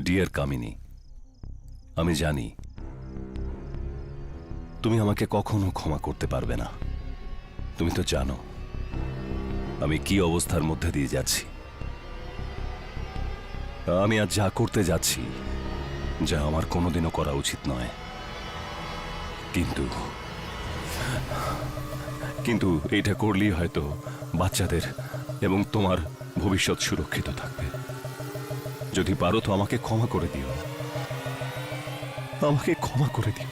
Deer কামিনী, আমি জানি তুমি আমাকে কখনো ক্ষমা করতে পারবে না। তুমি তো জানো আমি কি অবস্থার মধ্যে দিয়ে যাচ্ছি। আমি আজ যা করতে যাচ্ছি, যা আমার কোনোদিনও করা উচিত নয়, কিন্তু কিন্তু এটা করলেই হয়তো বাচ্চাদের এবং তোমার ভবিষ্যৎ সুরক্ষিত থাকবে। যদি পারো তো আমাকে ক্ষমা করে দিও, আমাকে ক্ষমা করে দিও।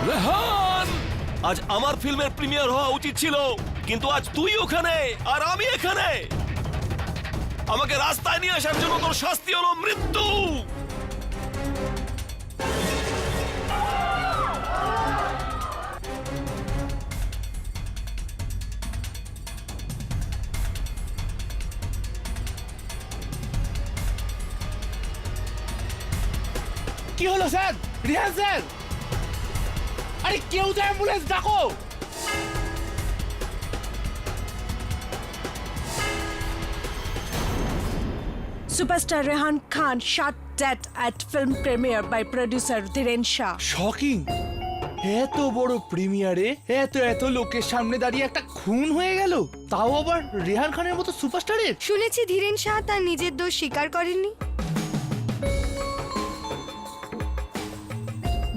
রেহান, আজ আমার ফিল্মের প্রিমিয়ার হওয়া উচিত ছিল, কিন্তু আজ তুই ওখানে আর আমি এখানে। আমাকে রাস্তায় নিয়ে আসার জন্য তোর শাস্তি হলো মৃত্যু। কি হলো স্যার? রিহান স্যার, আরে কেউ তো অ্যাম্বুলেন্স ডাকো। Superstar Rehan Khan shot dead at film premiere by producer Dhiren Shah. Shocking! এত বড় প্রিমিয়ারে এত এত লোকের সামনে দাঁড়িয়ে একটা খুন হয়ে গেল, তাও আবার রেহান খানের মতো সুপারস্টারের। শুনেছি ধীরেন শাহ তার নিজের দোষ স্বীকার করেননি।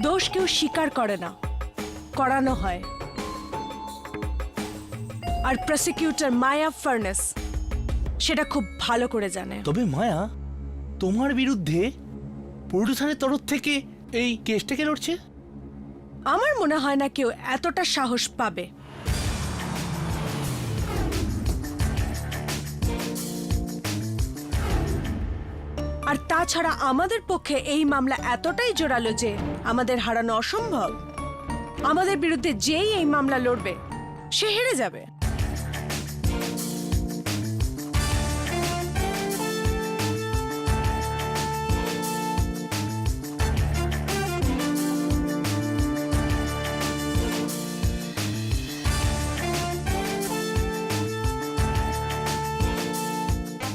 দোষ কেউ স্বীকার করে না, করানো হয়। আর প্রসিকিউটর মায়া ফার্নেস সেটা খুব ভালো করে জানে। তবে মায়া, তোমার বিরুদ্ধে প্রোডিউসারের তরফ থেকে এই কেসটা কে লড়ছে? আমার মনে হয় না কেউ এতটা সাহস পাবে। আর তাছাড়া আমাদের পক্ষে এই মামলা এতটাই জোরালো যে আমাদের হারানো অসম্ভব। আমাদের বিরুদ্ধে যেই এই মামলা লড়বে সে হেরে যাবে।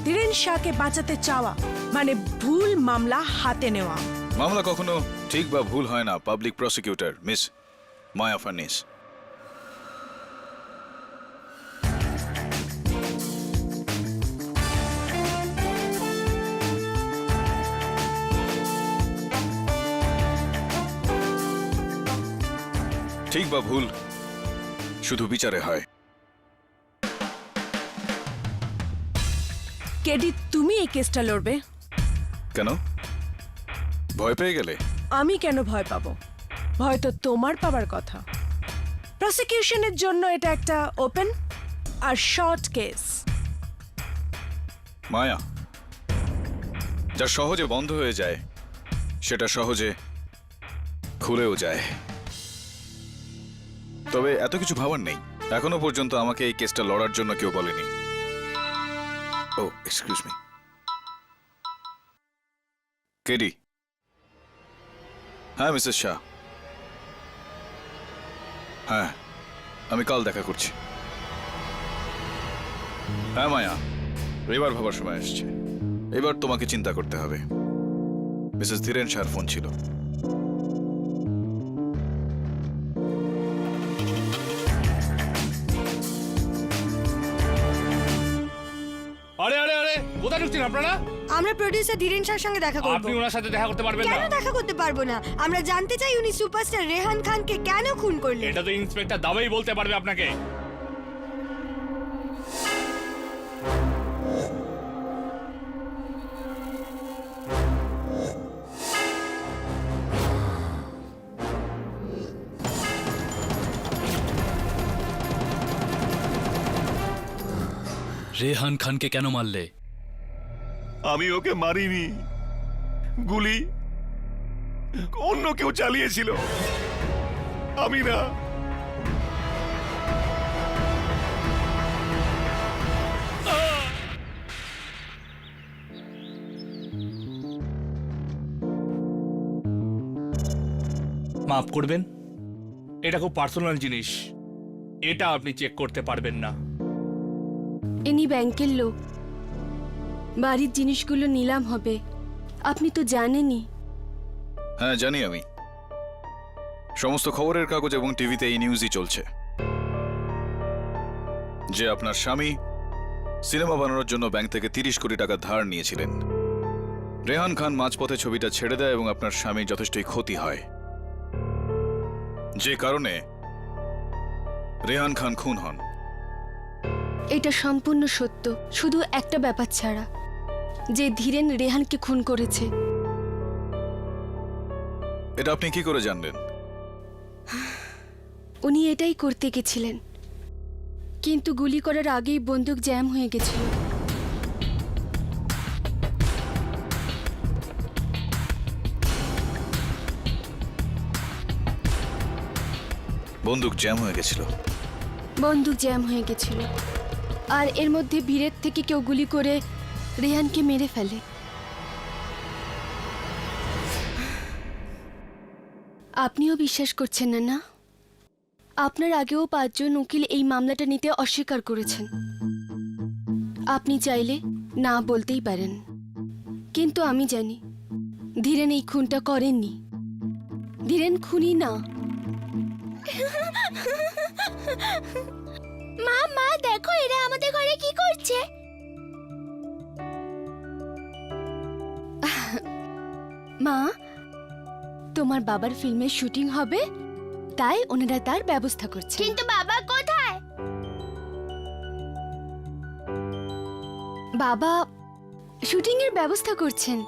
ধীরেন শাহকে বাঁচাতে চাওয়া মানে ভুল মামলা হাতে নেওয়া। মামলা কখনো ঠিক বা ভুল হয় না, public prosecutor miss Maya furnace. ঠিক বা ভুল শুধু বিচারে হয়। কেডি, তুমি এই কেসটা লড়বে? কেন, ভয় পেয়ে গেলে? আমি কেন ভয় পাবো? ভয় তো তোমার পাবার কথা। প্রসিকিউশনের জন্য এটা একটা ওপেন আর শর্ট কেস। মায়া, যা সহজে বন্ধ হয়ে যায় সেটা সহজে খুলেও যায়। তবে এত কিছু ভাবার নেই, এখনো পর্যন্ত আমাকে এই কেসটা লড়ার জন্য কেউ বলেনি। ও এক্সকিউজ মি, কেডি। হ্যাঁ মিসেস শাহ, হ্যাঁ, আমি কাল দেখা করছি। হ্যাঁ মায়া, এবার ভাবার সময় আসছে। এবার তোমাকে চিন্তা করতে হবে। মিসেস ধীরেন শাহর ফোন ছিল। আরে আরে আরে কোথায় ঢুকছেন আপনারা? আমরা প্রডিউসার ধীরেন শাহর সঙ্গে দেখা করব। আপনি ওনার সাথে দেখা করতে পারবেন কেন না? দেখা করতে পারবো না? আমরা জানতে চাই উনি সুপারস্টার রেহান খানকে কেন খুন করলেন। এটা তো ইন্সপেক্টর দাবাই বলতে পারবে আপনাকে। রেহান খানকে কেন মারলে? আমি ওকে মারিনি, গুলি অন্য কেউ চালিয়েছিল, আমি না। মাফ করবেন, এটা খুব পার্সোনাল জিনিস, এটা আপনি চেক করতে পারবেন না। ইনি ব্যাংকের লোক, বাড়ির জিনিসগুলো নিলাম হবে, আপনি তো জানেনই। হ্যাঁ জানি আমি, সমস্ত খবরের কাগজ এবং টিভিতে এই নিউজই চলছে যে আপনার স্বামী সিনেমা বানানোর জন্য ব্যাংক থেকে 30 কোটি টাকা ধার নিয়েছিলেন। রেহান খান মাঝপথে ছবিটা ছেড়ে দেয় এবং আপনার স্বামীর যথেষ্টই ক্ষতি হয়, যে কারণে রেহান খান খুন হন। এটা সম্পূর্ণ সত্য, শুধু একটা ব্যাপার ছাড়া, যে ধীরেন রেহানকে খুন করেছে। এটা আপনি কি করে জানলেন? উনি এটাই করতে গেছিলেন, কিন্তু গুলি করার আগেই বন্দুক জ্যাম হয়ে গেছিল। বন্দুক জ্যাম হয়ে গেছিল। বন্দুক জ্যাম হয়ে গেছিল, আর এর মধ্যে ভিড়ের থেকে কেউ গুলি করে রেহানকে মেরে ফেলে। আপনিও বিশ্বাস করছেন না, না? আপনার আগেও 5 জন উকিল এই মামলাটা নিতে অস্বীকার করেছেন। আপনি চাইলে না বলতেই পারেন, কিন্তু আমি জানি ধীরেন এই খুনটা করেননি। ধীরেন খুনি না। মা মা দেখো, এরা আমাদের ঘরে কি করছে। মা, তোমার বাবার ফিল্মের শুটিং হবে, তাই ওনারা তার ব্যবস্থা করছে। কিন্তু বাবা কোথায়? বাবা শুটিং এর ব্যবস্থা করছেন,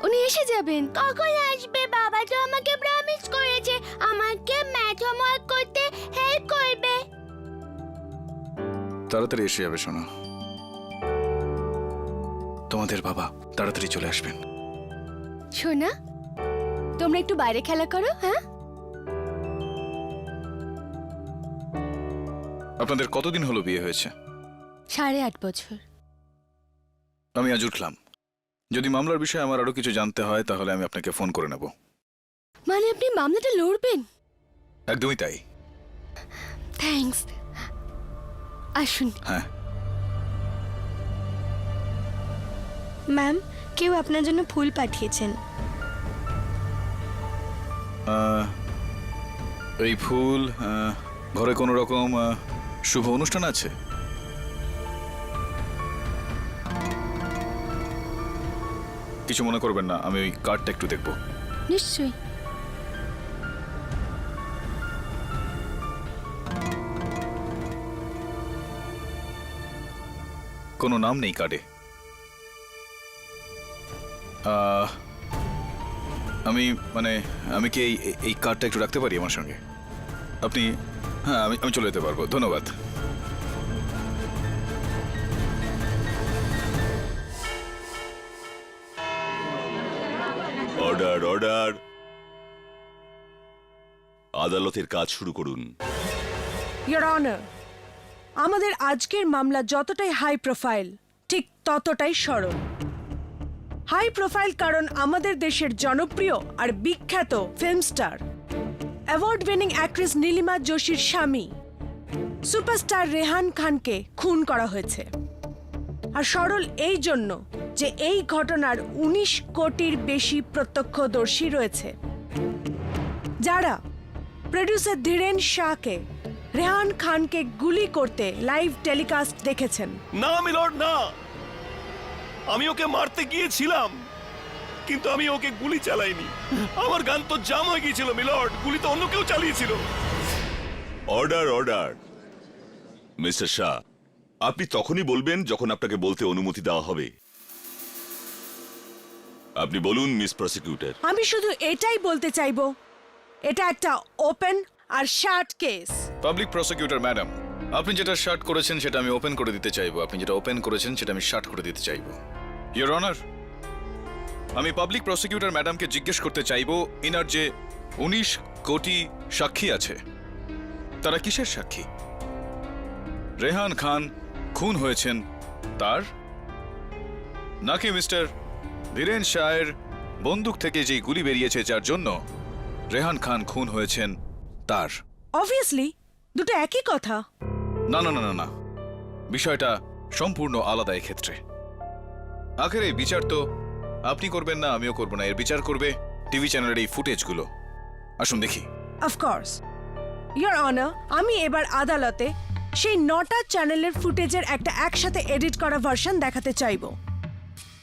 উনি এসে যাবেন। কখন আসবে? বাবা তো আমাকে প্রমিস করেছে আমাকে ম্যাথ হোমওয়ার্ক করতে হেল্প করবে। তাড়াতাড়ি এসে যাবে শোনো, তোমাদের বাবা তাড়াতাড়ি চলে আসবেন। শোনা, তোমরা একটু বাইরে খেলা করো। হ্যাঁ, আপনাদের কতদিন হলো বিয়ে হয়েছে? 8.5 বছর। আমি আজ উঠলাম, যদি মামলার বিষয়ে আমার আরো কিছু জানতে হয় তাহলে আমি আপনাকে ফোন করে নেব। মানে আপনি মামলাটা লড়বেন? একদমই তাই। থ্যাঙ্কস, আসুন। হ্যাঁ, ম্যাম, কেউ আপনার জন্য ফুল পাঠিয়েছেন। এই ফুল ঘরে কোনো রকম শুভ অনুষ্ঠান আছে? কিছু মনে করবেন না, আমি ওই কার্ডটা একটু দেখব। নিশ্চয়ই। কোনো নাম নেই কার্ডে। আমি কি এই কার্ডটা একটু রাখতে পারি আমার সঙ্গে? আপনি? হ্যাঁ, আমি চলে যেতে পারবো, ধন্যবাদ। অর্ডার অর্ডার, আদালতের কাজ শুরু করুন। ইয়োর অনার, আমাদের আজকের মামলা যতটাই হাই প্রোফাইল, ঠিক ততটাই সরল। হাই প্রোফাইল কারণ আমাদের দেশের জনপ্রিয় আর বিখ্যাত film star award winning actress Nilima যোশীর স্বামী সুপারস্টার রেহান খানকে খুন করা হয়েছে। আর সরল এই জন্য যে এই ঘটনার 19 কোটির বেশি প্রত্যক্ষদর্শী রয়েছে, যারা প্রডিউসার ধীরেন শাহকে রেহান খানকে গুলি করতে লাইভ টেলিকাস্ট দেখেছেন। না মিলর্ড, না। আমি ওকে মারতে গিয়েছিলাম, কিন্তু আমি ওকে গুলি চালাইনি। আমার গান তো জাম হয়ে গিয়েছিল মিলর্ড, গুলি তো অন্য কেউ চালিয়েছিল। অর্ডার অর্ডার মিস্টার শাহ, আপনি তখনই বলবেন যখন আপনাকে বলতে অনুমতি দেওয়া হবে। আপনি বলুন মিস প্রসিকিউটর। আমি শুধু এটাই বলতে চাইবো, এটা একটা ওপেন আর shut case. Public prosecutor madam, আপনি যেটা শার্ট করেছেন সেটা আমি ওপেন করে দিতে চাইবো, আপনি যেটা ওপেন করেছেন সেটা আমি শার্ট করে দিতে চাইবো। ইয়োর অনার, আমি পাবলিক প্রসিকিউটর ম্যাডামকে জিজ্ঞেস করতে চাইবো, ইনার যে 19 কোটি সাক্ষী আছে, তারা কিসের সাক্ষী? রেহান খান খুন হয়েছেন তার, নাকি মিস্টার ধীরেন শাহের বন্দুক থেকে যে গুলি বেরিয়েছে যার জন্য রেহান খান খুন হয়েছেন তার? অবভিয়াসলি দুটো একই কথা। না না না না না, বিষয়টা সম্পূর্ণ আলাদা এক্ষেত্রে। আখেরে এই বিচার তো আপনি করবেন না, আমিও করব না, এর বিচার করবে টিভি চ্যানেলের এই ফুটেজগুলো। আসুন দেখি। অফকোর্স ইয়োর অনার, আমি এবার আদালতে সেই 9টা চ্যানেলের ফুটেজের একটা একসাথে এডিট করা ভার্সন দেখাতে চাইবো,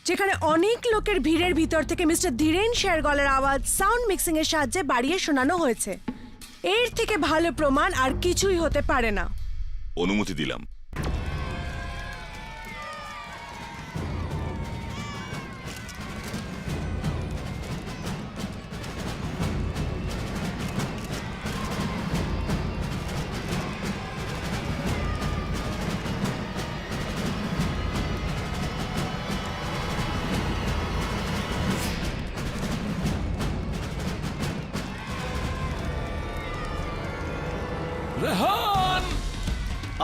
যেখানে অনেক লোকের ভিড়ের ভিতর থেকে মিস্টার ধীরেন শাহের গলার আওয়াজ সাউন্ড মিক্সিং এর সাহায্যে বাড়িয়ে শোনানো হয়েছে। এর থেকে ভালো প্রমাণ আর কিছুই হতে পারে না। অনুমতি দিলাম। রেহান,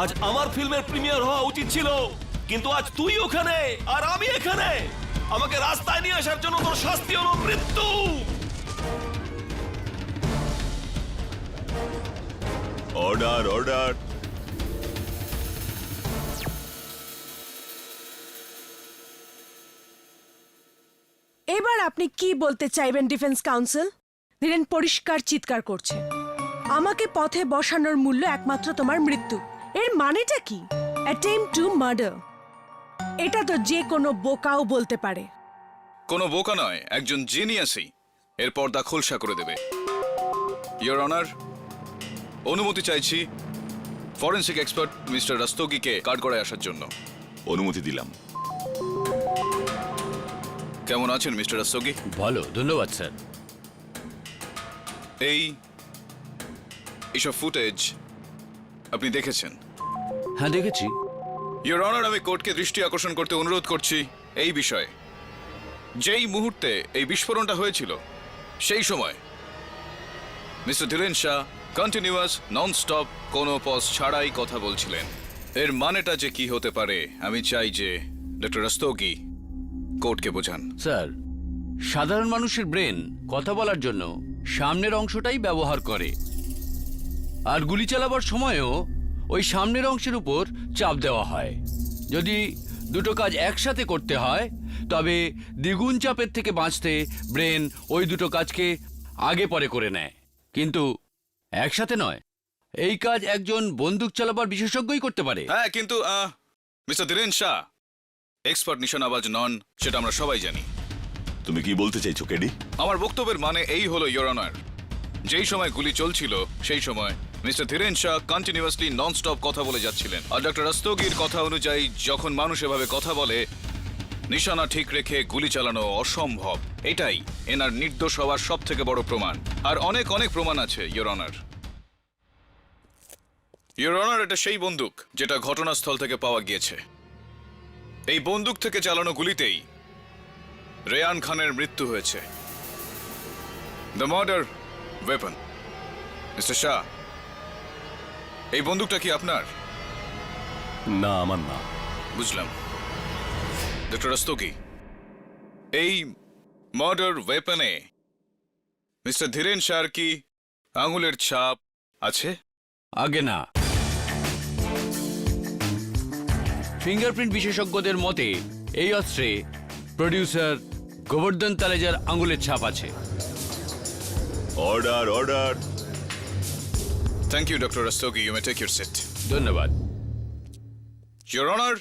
আজ আমার ফিল্মের প্রিমিয়ার হওয়া উচিত ছিল, কিন্তু আজ তুই ওখানে আর আমি এখানে। আমাকে রাস্তায় নিয়ে আসার জন্য তোর শাস্তি হলো মৃত্যু। Order order. এবার আপনি কি বলতে চাইবেন ডিফেন্স কাউন্সিল? ধীরেন পরিষ্কার চিৎকার করছে, আমাকে পথে বসানোর মূল্য একমাত্র তোমার মৃত্যু। এর মানেটা কি? Attempt to murder. এটা তো যে কোনো বোকাও বলতে পারে। কোনো বোকা নয়, একজন জিনিয়াসই এর পর্দা খোলসা করে দেবে। ইয়োর অনার, অনুমতি চাইছি ফরেনসিক এক্সপার্ট মিস্টার রাস্তোগিকে কাঠগড়ায় আসার জন্য। অনুমতি দিলাম। কেমন আছেন মিস্টার রাস্তোগি? ভালো, ধন্যবাদ স্যার। এইসব ফুটেজ আপনি দেখেছেন? হ্যাঁ দেখেছি। ইয়োর অনার, আমি কোর্টকে দৃষ্টি আকর্ষণ করতে অনুরোধ করছি এই বিষয়ে। যেই মুহূর্তে এই বিস্ফোরণটা হয়েছিল সেই সময় mister Dhiren Shah continuous non stop কোনো পজ ছাড়াই কথা বলছিলেন। এর মানেটা যে কি হতে পারে আমি চাই যে ডক্টর রাস্তোগি কোর্টকে বোঝান। স্যার, সাধারণ মানুষের ব্রেন কথা বলার জন্য সামনের অংশটাই ব্যবহার করে, আর গুলি চালাবার সময়ও ওই সামনের অংশের উপর চাপ দেওয়া হয়। যদি দুটো কাজ একসাথে করতে হয় তবে দ্বিগুণ চাপের থেকে বাঁচতে ব্রেন ওই দুটো কাজকে আগে পরে করে নেয়, কিন্তু একসাথে নয়। এই কাজ একজন বন্দুক চালাবার বিশেষজ্ঞই করতে পারে। হ্যাঁ, কিন্তু মিস্টার ধীরেন শাহ এক্সপার্ট নিশানাবাজ নন, সেটা আমরা সবাই জানি। তুমি কি বলতে চাইছো কেডি? আমার বক্তব্যের মানে এই হলো ইয়োর অনার, যেই সময় গুলি চলছিল সেই সময় mister Dhiren Shah continuously non stop কথা বলে যাচ্ছিলেন। আর ডক্টর রাস্তোগির কথা অনুযায়ী যখন মানুষ এভাবে কথা বলে নিশানা ঠিক রেখে গুলি চালানো অসম্ভব। এটাই এনার নির্দোষ হওয়ার সব থেকে বড় প্রমাণ। আর অনেক অনেক প্রমাণ আছে ইয়োর অনার। ইয়োর অনার, এটা সেই বন্দুক যেটা ঘটনাস্থল থেকে পাওয়া গিয়েছে। এই বন্দুক থেকে চালানো গুলিতেই রেহান খানের মৃত্যু হয়েছে। The murder weapon. Mister Shah, এই বন্দুকটা কি আপনার? না, আমার না। বুঝলাম। ডক্টর রাস্তোগি, এই মার্ডার ওয়েপনে মিস্টার ধীরেন শাহর কি আঙুলের ছাপ আছে? আগে না। ফিঙ্গারপ্রিন্ট বিশেষজ্ঞদের মতে এই অস্ত্রে প্রডিউসার গোবর্ধন তালেজার আঙুলের ছাপ আছে। Order order. Thank you doctor Rastogi, you may take your seat. ধন্যবাদ। ইওর অনার,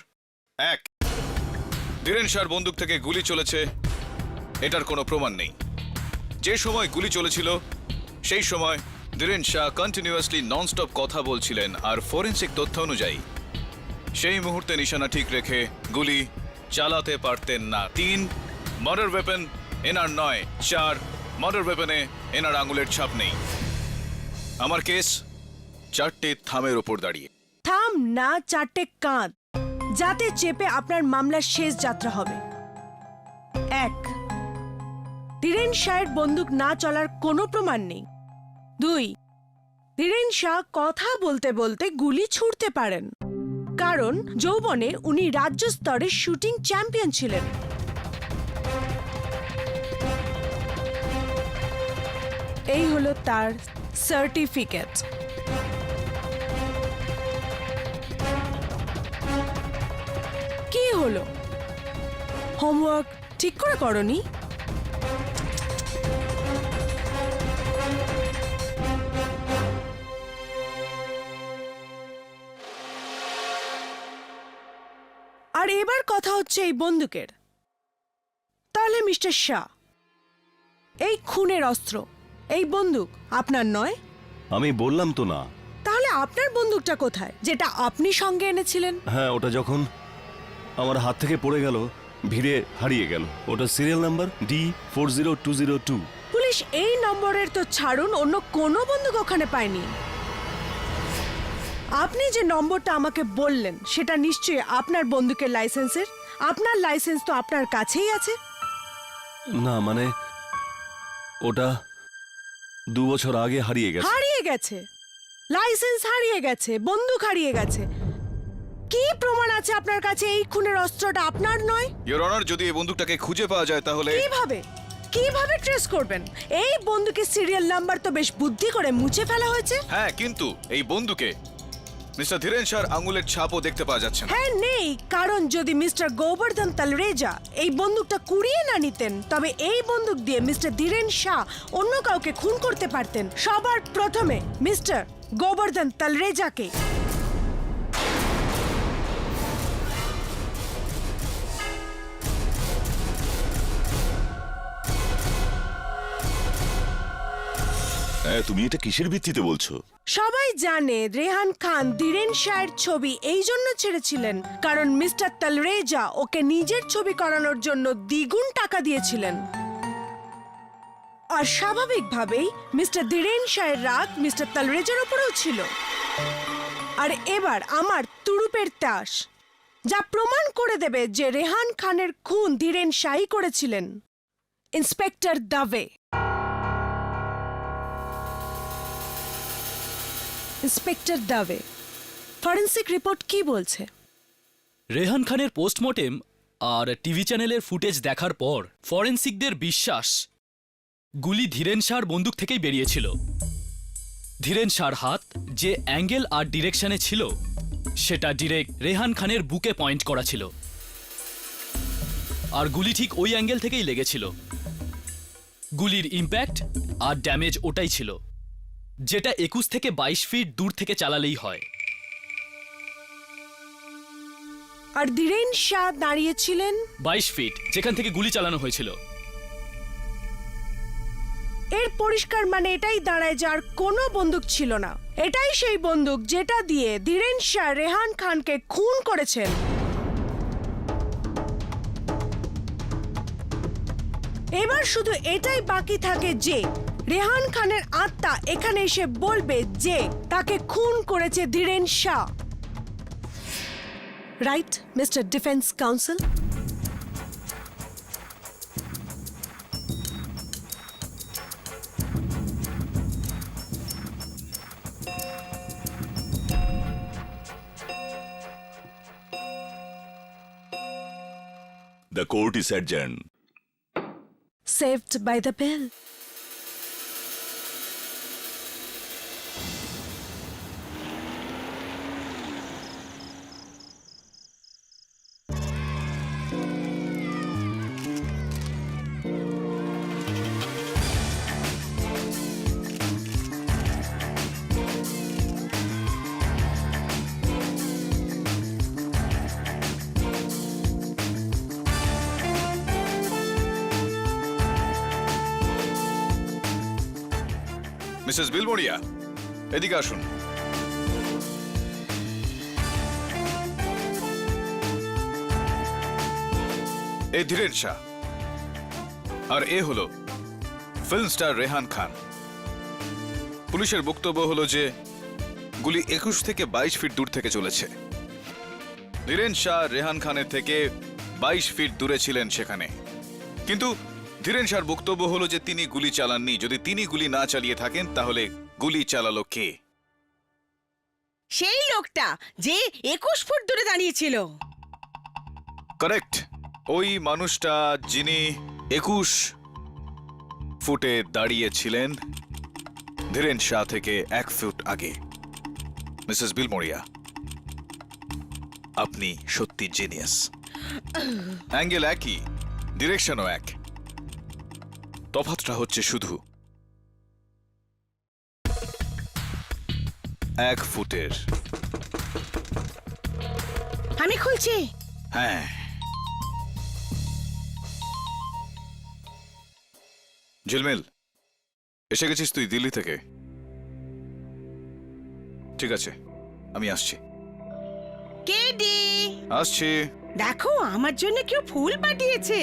1, ধীরেন শাহর বন্দুক থেকে গুলি চলেছে, এটার কোনো প্রমাণ নেই। যে সময় গুলি চলেছিল সেই সময় ধীরেন শাহ কন্টিনিউয়াসলি ননস্টপ কথা বলছিলেন, আর ফরেন্সিক তথ্য অনুযায়ী সেই মুহূর্তে নিশানা ঠিক রেখে গুলি চালাতে পারতেন না। 3, মার্ডার ওয়েপন এনার নয়। 4, মার্ডার ওয়েপনে এনার আঙুলের ছাপ নেই। আমার কেস 4টে থামের ওপর দাঁড়িয়ে। থাম না, 4টে কাঁধ, যাতে চেপে আপনার মামলার শেষ যাত্রা হবে। 1, ধীরেন শাহের বন্দুক না চলার কোনো প্রমাণ নেই। 2, ধীরেন শাহ কথা বলতে বলতে গুলি ছুড়তে পারেন, কারণ যৌবনে উনি রাজ্য স্তরে শুটিং চ্যাম্পিয়ন ছিলেন। এই হলো তার সার্টিফিকেট। কি হলো, হোমওয়ার্ক ঠিক করে করনি? আর এবার কথা হচ্ছে এই বন্দুকের। তাহলে মিস্টার শাহ, এই খুনের অস্ত্র, এই বন্দুক আপনার নয়? আমি বললাম তো না। তাহলে আপনার বন্দুকটা কোথায়, যেটা আপনি সঙ্গে এনেছিলেন? হ্যাঁ, ওটা যখন আমার হাত থেকে পড়ে গেল, ভিড়ে হারিয়ে গেল। ওটা সিরিয়াল নাম্বার D40202। পুলিশ এই নম্বরের তো ছাড়ুন, অন্য কোনো বন্দুক ওখানে পায়নি। আপনি যে নম্বরটা আমাকে বললেন সেটা নিশ্চয়ই আপনার বন্দুকের লাইসেন্সের। আপনার লাইসেন্স তো আপনার কাছেই আছে। না মানে, ওটা 2 বছর আগে হারিয়ে গেছে। হারিয়ে গেছে? লাইসেন্স হারিয়ে গেছে, বন্দুক হারিয়ে গেছে, কি প্রমাণ আছে আপনার কাছে এই খুনের অস্ত্রটা আপনার নয়? ইওর অনার, যদি এই বন্দুকটাকে খুঁজে পাওয়া যায় তাহলে কিভাবে কিভাবে ট্রেস করবেন? এই বন্দুকের সিরিয়াল নাম্বার তো বেশ বুদ্ধি করে মুছে ফেলা হয়েছে। হ্যাঁ, কিন্তু এই বন্দুকে মিস্টার ধীরেন শাহর আঙুলের ছাপও দেখতে পাওয়া যাচ্ছে না। হ্যাঁ নেই, কারণ যদি মিস্টার গোবর্ধন তালরেজা এই বন্দুকটা কুড়িয়ে না নিতেন, তবে এই বন্দুক দিয়ে মিস্টার ধীরেন শাহ অন্য কাউকে খুন করতে পারতেন। সবার প্রথমে মিস্টার গোবর্ধন তালরেজাকে। হ্যাঁ, তুমি এটা কিসের ভিত্তিতে বলছো? সবাই জানে রেহান খান ধীরেন শাহের ছবি এই জন্য ছেড়েছিলেন কারণ মিস্টার তালরেজা ওকে নিজের ছবি করানোর জন্য দ্বিগুণ টাকা দিয়েছিলেন। আর স্বাভাবিকভাবেই মিস্টার ধীরেন শাহের রাগ মিস্টার তালরেজার উপরেও ছিল। আর এবার আমার তুরুপের তাস, যা প্রমাণ করে দেবে যে রেহান খানের খুন ধীরেন শাহই করেছিলেন। ইন্সপেক্টর দাবে। ইন্সপেক্টর দাবে, ফরেন্সিক রিপোর্ট কি বলছে? রেহান খানের পোস্টমর্টেম আর টিভি চ্যানেলের ফুটেজ দেখার পর ফরেন্সিকদের বিশ্বাস গুলি ধীরেন শাহর বন্দুক থেকেই বেরিয়েছিল। ধীরেন শাহর হাত যে অ্যাঙ্গেল আর ডিরেকশনে ছিল সেটা ডিরেক্ট রেহান খানের বুকে পয়েন্ট করা ছিল, আর গুলি ঠিক ওই অ্যাঙ্গেল থেকেই লেগেছিল। গুলির ইম্প্যাক্ট আর ড্যামেজ ওটাই ছিল, যেটা 21 থেকে 22 ফিট দূর থেকে চালালেই হয়। আর ধীরেন শাহ দাঁড়িয়েছিলেন 22 ফিট, যেখান থেকে গুলি চালানো হয়েছিল। এর পরিষ্কার মানে এটাই দাঁড়ায় যে আর কোনো বন্দুক ছিল না। এটাই সেই বন্দুক যেটা দিয়ে ধীরেন শাহ রেহান খানকে খুন করেছেন। এবার শুধু এটাই বাকি থাকে যে রেহান খানের আত্মা এখানে এসে বলবে যে তাকে খুন করেছে Dhiren Shah. Right, mister defence counsel? The court is adjourned. Saved by the bell. Mrs Bilimoria, এদিকে আসুন। এ ধীরেন শাহ, আর এ হলো ফিল্ম স্টার রেহান খান। পুলিশের বক্তব্য হলো যে গুলি 21 থেকে 22 ফিট দূর থেকে চলেছে। ধীরেন শাহ রেহান খানের থেকে 22 ফিট দূরে ছিলেন সেখানে, কিন্তু ধীরেন শাহর বক্তব্য হলো যে তিনি গুলি চালাননি। যদি তিনি গুলি না চালিয়ে থাকেন তাহলে গুলি চালালো কে? সেই লোকটা যে 21 ফুট দূরে দাঁড়িয়েছিল। কারেক্ট, ওই মানুষটা যিনি 21 ফুটে দাঁড়িয়েছিলেন ধীরেন শাহ থেকে 1 ফুট আগে। মিসেস বিলমোরিয়া, আপনি সত্যি জিনিয়াস। অ্যাঙ্গেল একই, ডিরেকশনও এক, তফাৎটা হচ্ছে শুধু 1 ফুটের। আমি খুলছি। হ্যাঁ, ঝিলমিল, এসে গেছিস তুই দিল্লি থেকে? ঠিক আছে, আমি আসছি। কেডি, আসছি। দেখো আমার জন্য কেউ ফুল পাঠিয়েছে।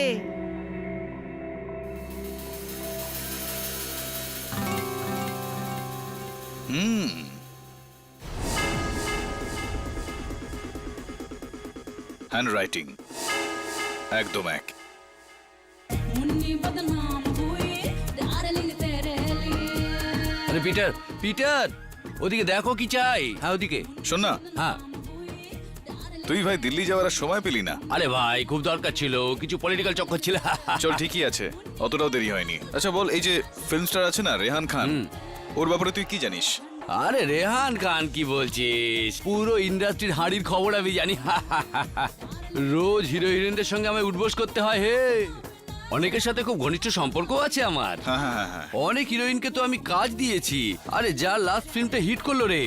হ্যান্ড রাইটিং একদম এক। আরে পিটার, পিটার, ওদিকে দেখো কি চাই। হ্যাঁ ওদিকে। শোন না, হ্যাঁ। তুই ভাই দিল্লি যাওয়ার আর সময় পেলি না? আরে ভাই খুব দরকার ছিল, কিছু পলিটিক্যাল চক্কর ছিল। চল, ঠিকই আছে, অতটাও দেরি হয়নি। আচ্ছা বল, এই যে ফিল্ম স্টার আছে না রেহান খান, ওর ব্যাপারে তুই কি জানিস? আরে রেহান খান কি বলছিস, পুরো ইন্ডাস্ট্রির হাঁড়ির খবর আমি জানি। রোজ হিরো হিরোইনদের সঙ্গে আমায় উঠবোস করতে হয়। হে, অনেকের সাথে খুব ঘনিষ্ঠ সম্পর্ক আছে আমার। হ্যাঁ হ্যাঁ হ্যাঁ, অনেক হিরোইনকে তো আমি কাজ দিয়েছি। আরে যার লাস্ট ফিল্মটা হিট করলো রে,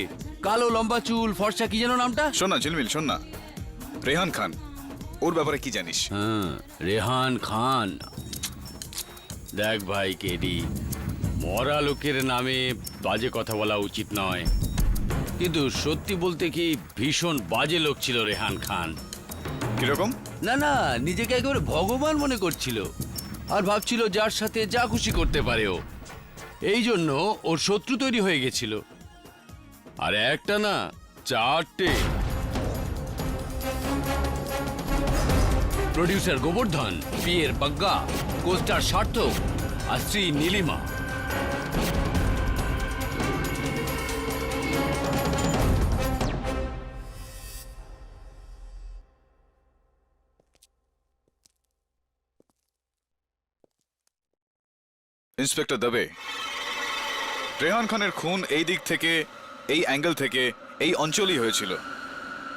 কালো লম্বা চুল ফর্সা, কি যেন নামটা? শোন না ঝিলমিল, শোন না, রেহান খান, ওর ব্যাপারে কি জানিস? হ্যাঁ, রেহান খান। দেখ ভাই কেডি, মরা লোকের নামে বাজে কথা বলা উচিত নয়, কিন্তু সত্যি বলতে কি ভীষণ বাজে লোক ছিল রেহান খান। কিরকম? না না, নিজেকে একেবারে ভগবান মনে করছিল আর ভাবছিল যার সাথে যা খুশি করতে পারে ও। এই জন্য ওর শত্রু তৈরি হয়ে গেছিল। আর একটা না, 4টে। প্রডিউসার গোবর্ধন, পিয়ের বাগ্গা, কোস্টার সার্থক আর শ্রী নীলিমা। ইন্সপেক্টর দবে, রেহান খানের খুন এই দিক থেকে, এই অ্যাঙ্গেল থেকে, এই অঞ্চলই হয়েছিল।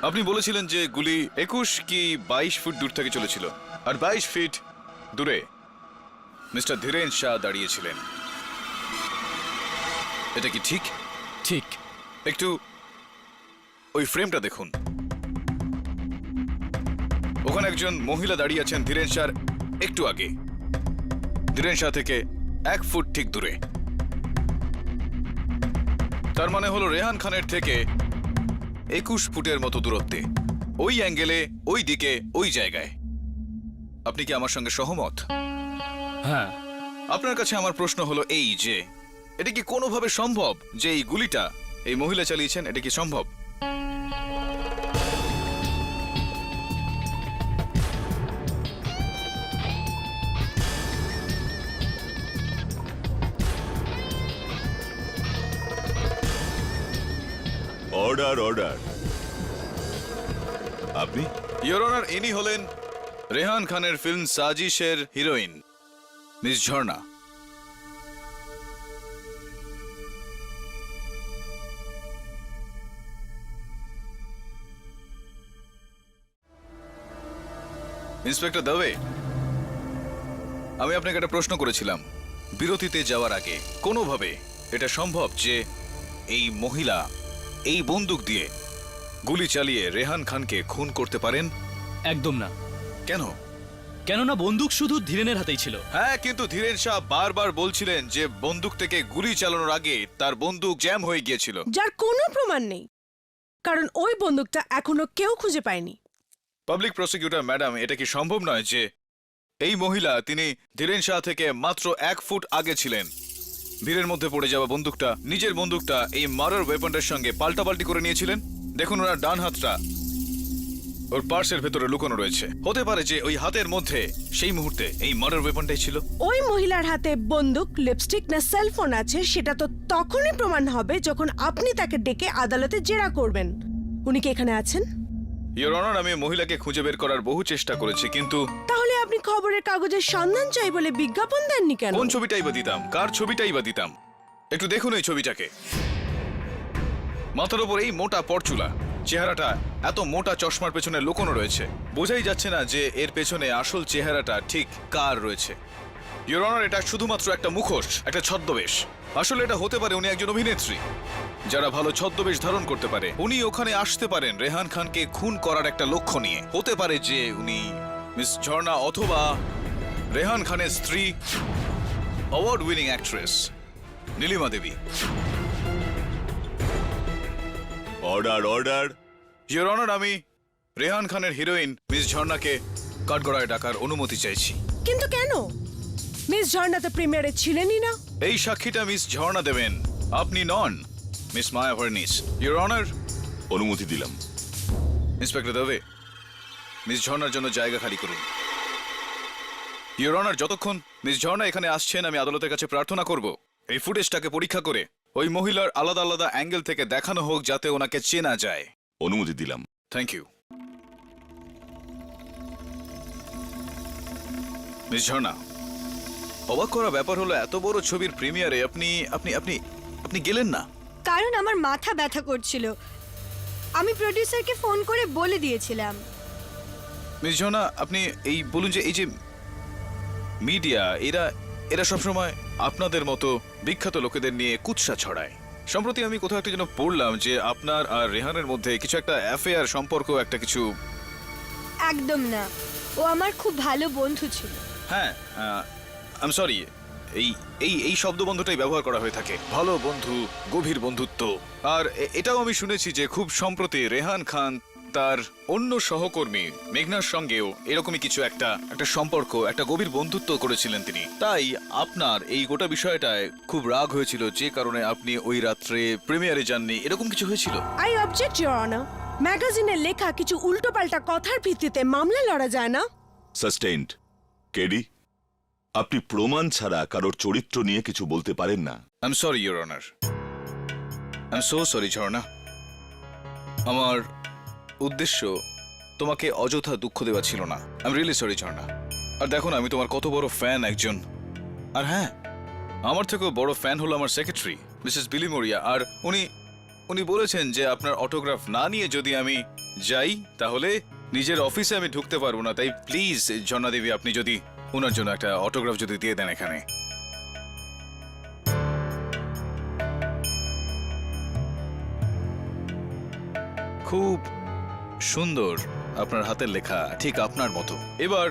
আপনি বলেছিলেন যে গুলি 21 কি 22 ফুট দূর থেকে চলেছিল, আর 22 ফিট দূরে মিস্টার ধীরেন শাহ দাঁড়িয়েছিলেন। এটা কি ঠিক? ঠিক। একটু ওই ফ্রেমটা দেখুন, ওখানে একজন মহিলা দাঁড়িয়ে আছেন ধীরেন শাহর একটু আগে, ধীরেন শাহ থেকে 1 ফুট ঠিক দূরে। তার মানে হলো রেহান খানের থেকে 21 ফুটের মতো দূরত্বে, ওই অ্যাঙ্গেলে, ওই দিকে, ওই জায়গায়। আপনি কি আমার সঙ্গে সহমত? হ্যাঁ। আপনার কাছে আমার প্রশ্ন হলো এই যে এটা কি কোনোভাবে সম্ভব যে এই গুলিটা এই মহিলা চালিয়েছেন? এটা কি সম্ভব? Order order. আপনি? ইয়োর অনার, ইনি হলেন রেহান খানের ফিল্ম সাজিশের হিরোইন মিস ঝর্ণা। ইন্সপেক্টর দবে, আমি আপনাকে একটা প্রশ্ন করেছিলাম বিরতিতে যাওয়ার আগে, কোনোভাবে এটা সম্ভব যে এই মহিলা এই বন্দুক দিয়ে গুলি চালিয়ে রেহান খানকে খুন করতে পারেন? একদম না। কেন? কেননা বন্দুক শুধু ধীরেনের হাতেই ছিল। হ্যাঁ, কিন্তু ধীরেন শাহ বারবার বলছিলেন যে বন্দুক থেকে গুলি চালানোর আগে তার বন্দুক জ্যাম হয়ে গিয়েছিল। যার কোনো প্রমাণ নেই, কারণ ওই বন্দুকটা এখনো কেউ খুঁজে পায়নি। পাবলিক প্রসিকিউটর ম্যাডাম, এটা কি সম্ভব নয় যে এই মহিলা তিনি ধীরেন শাহ থেকে মাত্র 1 ফুট আগে ছিলেন? ভিড়ের মধ্যে পড়ে যাওয়া বন্দুকটা, নিজের বন্দুকটা এই মার্ডার ওয়েপনটার সঙ্গে পাল্টাপাল্টি করে নিয়েছিলেন। দেখুন, ওনার ডান হাতটা ওর পার্সের ভেতরে লুকানো রয়েছে। হতে পারে যে ওই হাতের মধ্যে সেই মুহূর্তে এই মার্ডার ওয়েপনটাই ছিল। ওই মহিলার হাতে বন্দুক, লিপস্টিক না সেলফোন আছে সেটা তো তখনই প্রমাণ হবে যখন আপনি তাকে ডেকে আদালতে জেরা করবেন। উনি কি এখানে আছেন? ইওর অনার, আমি মহিলাকে খুঁজে বের করার বহু চেষ্টা করেছি, কিন্তু তাহলে আপনি খবরের কাগজের সন্ধান চাই বলে বিজ্ঞাপন দেননি কেন? কোন ছবিটাই বা দিতাম, কার ছবিটাই বা দিতাম? একটু দেখুন এই ছবিটাকে। মাথার উপর এই মোটা পরচুলা, চেহারাটা এত মোটা চশমার পেছনে লুকোনো রয়েছে। বোঝাই যাচ্ছে না যে এর পেছনে আসল চেহারাটা ঠিক কার রয়েছে। ইওর অনার, এটা শুধুমাত্র একটা মুখোশ, একটা ছদ্মবেশ। আসলে এটা হতে পারে উনি একজন অভিনেত্রী যারা ভালো ছদ্মবেশ ধারণ করতে পারে। উনি ওখানে আসতে পারেন রেহান খানকে খুন করার একটা লক্ষ্য নিয়ে। হতে পারে যে উনি মিস ঝর্ণা অথবা রেহান খানের স্ত্রী, award winning actress Nilima Devi. Order order. Your honour, আমি রেহান খানের হিরোইন মিস ঝর্ণাকে কাঠগড়ায় ডাকার অনুমতি চাইছি। কিন্তু কেন? মিস ঝর্ণা তো প্রিমিয়ারে ছিলেনই না। এই সাক্ষীটা মিস ঝর্ণা দেবেন, আপনি নন। মিস মায়া ভার্নিস। ইওর অনার, অনুমতি দিলাম। ইন্সপেক্টর দবে, মিস ঝর্ণার জন্য জায়গা খালি করুন। ইওর অনার, যতক্ষণ মিস ঝর্ণা এখানে আসছেন আমি আদালতের কাছে প্রার্থনা করব এই ফুটেজটাকে পরীক্ষা করে ওই মহিলার আলাদা আলাদা অ্যাঙ্গেল থেকে দেখানো হোক যাতে ওনাকে চেনা যায়। অনুমতি দিলাম। Thank you. মিস ঝর্ণা, অবাক করা ব্যাপার হলো এত বড় ছবির প্রিমিয়ারে আপনি আপনি আপনি আপনি গেলেন না। কারণ আমার মাথা ব্যথা করছিল। আমি প্রোডিউসারকে ফোন করে বলে দিয়েছিলাম। মিস ঝর্ণা, আপনি এই বলুন যে এই যে মিডিয়া এরা সবসময় আপনাদের মতো বিখ্যাত লোকেদের নিয়ে কুৎসা ছড়ায়। সম্প্রতি আমি কোথাও একটা যেন পড়লাম যে আপনার আর রেহানের মধ্যে কিছু একটা অ্যাফেয়ার সম্পর্ক একটা কিছু। একদম না, ও আমার খুব ভালো বন্ধু ছিল। হ্যাঁ, আই এম সরি, এই শব্দবন্ধটাই ব্যবহার করা হয়ে থাকে, ভালো বন্ধু, গভীর বন্ধুত্ব। আর এটাও আমি শুনেছি যে খুব সম্প্রতি রেহান খান তার অন্য সহকর্মী মেঘনার সঙ্গেও এরকমই কিছু একটা সম্পর্ক, একটা গভীর বন্ধুত্ব করেছিলেন তিনি। তাই আপনার এই গোটা বিষয়টায় খুব রাগ হয়েছিল, যে কারণে আপনি ওই রাত্রে প্রিমিয়ারে যাননি, এরকম কিছু হয়েছিল। I object your honour. ম্যাগাজিনে লেখা কিছু উল্টোপাল্টা কথার ভিত্তিতে মামলা লড়া যায় না। সাস্টেইনড। কেডি, আপনি প্রমাণ ছাড়া কারোর চরিত্র নিয়ে কিছু বলতে পারেন না। I am sorry your honour, I am so sorry Jharna. আমার উদ্দেশ্য তোমাকে অযথা দুঃখ দেওয়া ছিল না। I am really sorry Jharna. আর দেখো না, আমি তোমার কত বড় ফ্যান একজন। আর হ্যাঁ, আমার থেকেও বড় ফ্যান হলো আমার সেক্রেটারি মিসেস বিলি মরিয়া। আর উনি বলেছেন যে আপনার অটোগ্রাফ না নিয়ে যদি আমি যাই তাহলে নিজের অফিসে আমি ঢুকতে পারবো না। তাই প্লিজ ঝর্ণা দেবী, আপনি যদি ওনার জন্য একটা অটোগ্রাফ যদি দিয়ে দেন এখানে। খুব সুন্দর আপনার হাতের লেখা, ঠিক আপনার মতো। এবার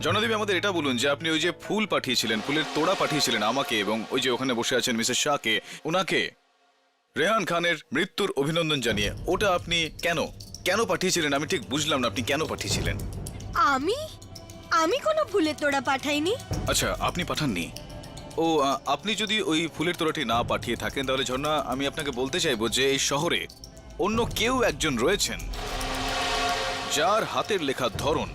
জনদেবী, আমাদের এটা বলুন যে আপনি ওই যে ফুল পাঠিয়েছিলেন, ফুলের তোড়া পাঠিয়েছিলেন আমাকে এবং ওই যে ওখানে বসে আছেন মিসেস শাহকে, ওনাকে রেহান খানের মৃত্যুর অভিনন্দন জানিয়ে, ওটা আপনি কেন পাঠিয়েছিলেন? আমি ঠিক বুঝলাম না আপনি কেন পাঠিয়েছিলেন। আমি কোনো ফুলের তোড়া পাঠাইনি। আচ্ছা, আপনি পাঠাননি? ও, আপনি যদি ওই ফুলের তোড়াটি না পাঠিয়ে থাকেন তাহলে ঝর্ণা, আমি আপনাকে বলতে চাইবো যে এই শহরে অন্য কেউ একজন রয়েছেন যার হাতের লেখার ধরন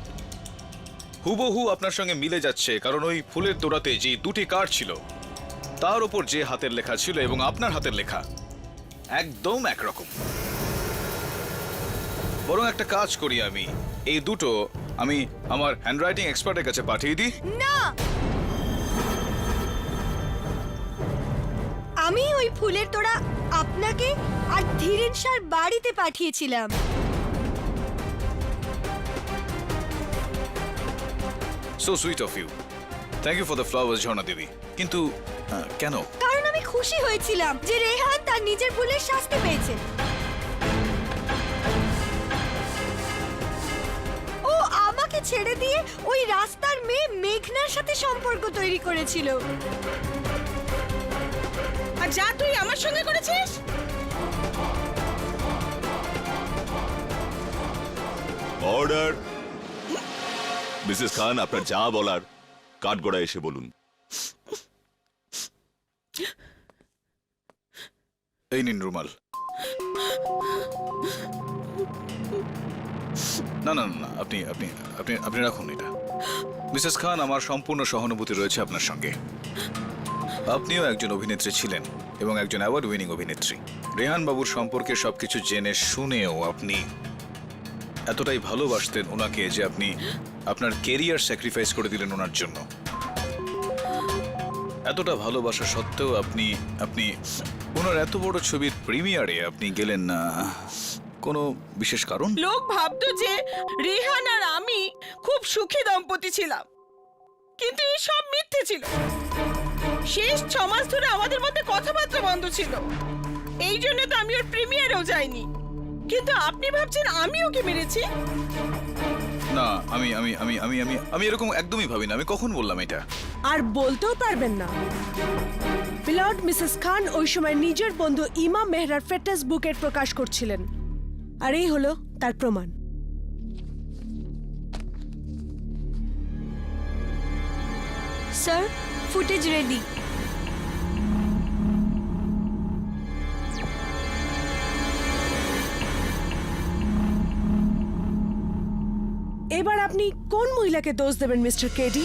হুবহু আপনার সঙ্গে মিলে যাচ্ছে। কারণ ওই ফুলের তোড়াতে যে দুটি কার্ড ছিল তার উপর যে হাতের লেখা ছিল এবং আপনার হাতের লেখা একদম একরকম। বরং একটা কাজ করি, আমি এই দুটো আমি আমার হ্যান্ডরাইটিং এক্সপার্টের কাছে পাঠিয়ে দিই। না, আমি ওই ফুলের তোড়া আপনাকে আর ধীরেন শাহর বাড়িতে পাঠিয়েছিলাম। So sweet of you. Thank you for the flowers, ঝর্ণা দেবী। কিন্তু কেন? কারণ আমি খুশি হয়েছিলাম যে রেহান তার নিজের ভুলের শাস্তি পেয়েছে। ও আমাকে ছেড়ে দিয়ে ওই রাস্তার মেয়ে মেঘনার সাথে সম্পর্ক তৈরি করেছিল। আর আর যা তুই আমার সঙ্গে করেছিস। অর্ডার। মিসেস খান, আপনার যা বলার কাঠগড়ায় এসে বলুন। এই নিন রুমাল। না না না, আপনি আপনি আপনি আপনি রাখুন এটা। মিসেস খান, আমার সম্পূর্ণ সহানুভূতি রয়েছে আপনার সঙ্গে। আপনিও একজন অভিনেত্রী ছিলেন এবং একজন অ্যাওয়ার্ড উইনিং অভিনেত্রী। রেহান বাবুর সম্পর্কে সবকিছু জেনে শুনেও আপনি এতটাই ভালোবাসতেন ওনাকে যে আপনি আপনার কেরিয়ার স্যাক্রিফাইস করে দিলেন ওনার জন্য। এতটা ভালোবাসা সত্ত্বেও আপনি আপনি ওনার এত বড় ছবির প্রিমিয়ারে আপনি গেলেন না। কোনো বিশেষ কারণ? লোক ভাবতো যে রেহান আর আমি খুব সুখী দম্পতি ছিলাম, কিন্তু এই সব মিথ্যে ছিল। শেষ 6 মাস ধরে আমাদের মধ্যে কথাবার্তা বন্ধ ছিল। এই জন্য তো আমি ওর প্রিমিয়ারেও যাইনি। কিন্তু আপনি ভাবছেন আমি ওকে মেরেছি? না, আমি আমি আমি আমি আমি আমি এরকম একদমই ভাবি না। আমি কখন বললাম এটা? আর বলতেও পারবেন না। বিলর্ড মিসেস খান ওই সময় নিজের বন্ধু ইমাম মেহরার ফিটনেস বুকেট প্রকাশ করছিলেন, আর এই হলো তার প্রমাণ। Sir, footage ready. এবার আপনি কোন মহিলাকে দোষ দেবেন mister KD?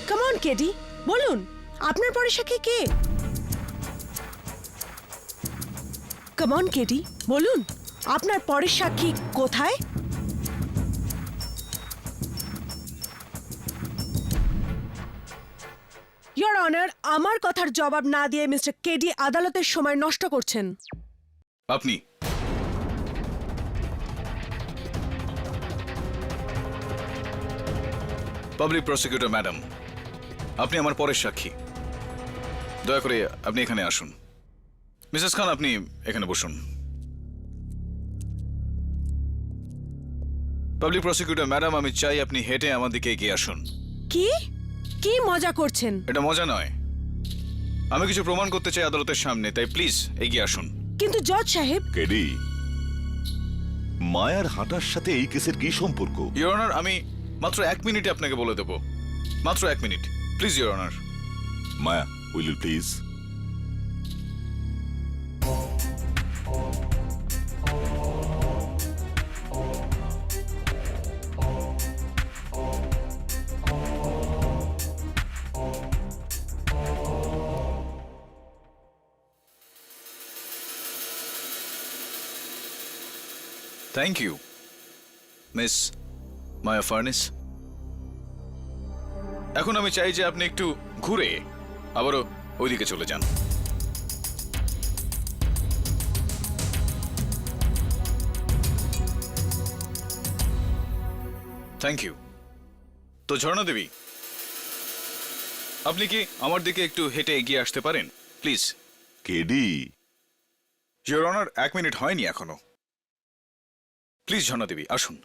Come on KD, বলুন আপনার পরে সাক্ষী কে? কাম অন কেডি, বলুন আপনার পরের সাক্ষী কোথায়? ইয়োর অনার, আমার কথার জবাব না দিয়ে মিস্টার কেডি আদালতের সময় নষ্ট করছেন। আপনি পাবলিক প্রসিকিউটর ম্যাডাম, আপনি আমার পরের সাক্ষী। দয়া করে আপনি এখানে আসুন। মিসেস খান, আপনি এখানে বসুন। পাবলিক প্রসিকিউটর ম্যাডাম, আমি চাই আপনি হেঁটে আমার দিকে এগিয়ে আসুন। কি কি মজা করছেন? এটা মজা নয়, আমি কিছু প্রমাণ করতে চাই আদালতের সামনে, তাই প্লিজ এগিয়ে আসুন। কিন্তু জজ সাহেব। কেডি, মায়ার হাঁটার সাথে এই কেসের কি সম্পর্ক? ইওর অনার, আমি মাত্র 1 মিনিটে আপনাকে বলে দেব। মাত্র 1 মিনিট, please your honour. Maya, will you please? Thank you miss Maya Furness. এখন আমি চাই যে আপনি একটু ঘুরে আবারও ওইদিকে চলে যান। Thank you. তো ঝর্ণা দেবী, আপনি কি আমার দিকে একটু হেঁটে এগিয়ে আসতে পারেন প্লিজ? কেডি, ইওর অনার, 1 মিনিট হয়নি এখনো। প্লিজ ঝর্ণা দেবী, আসুন।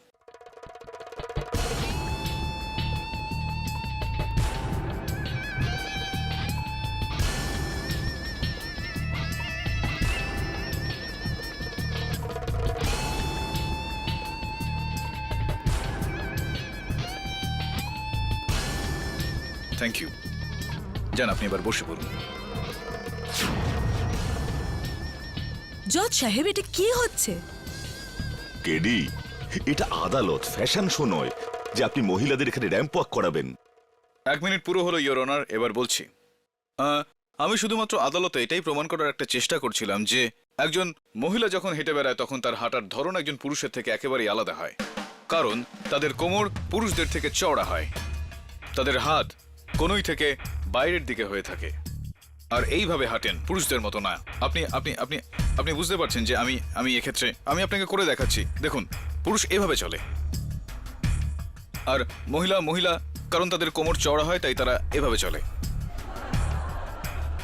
Thank you. যান, আপনি এবার বসে পড়ুন। জজ সাহেব, এটা কি হচ্ছে? কেডি, এটা আদালত, ফ্যাশন শো নয় যে আপনি মহিলাদের এখানে র্যাম্প ওয়াক করাবেন। 1 মিনিট পুরো হলো ইওর অনার, এবার বলছি। আমি শুধুমাত্র আদালতে এটাই প্রমাণ করার একটা চেষ্টা করছিলাম যে একজন মহিলা যখন হেঁটে বেড়ায় তখন তার হাঁটার ধরন একজন পুরুষের থেকে একেবারেই আলাদা হয়, কারণ তাদের কোমর পুরুষদের থেকে চওড়া হয়, তাদের হাত কোনই থেকে বাইরের দিকে হয়ে থাকে, আর এইভাবে হাঁটেন, পুরুষদের মতো না। আপনি আপনি আপনি আপনি বুঝতে পারছেন যে আমি এক্ষেত্রে আমি আপনাকে করে দেখাচ্ছি। দেখুন, পুরুষ এভাবে চলে, আর মহিলা কারণ তাদের কোমর চওড়া হয় তাই তারা এভাবে চলে।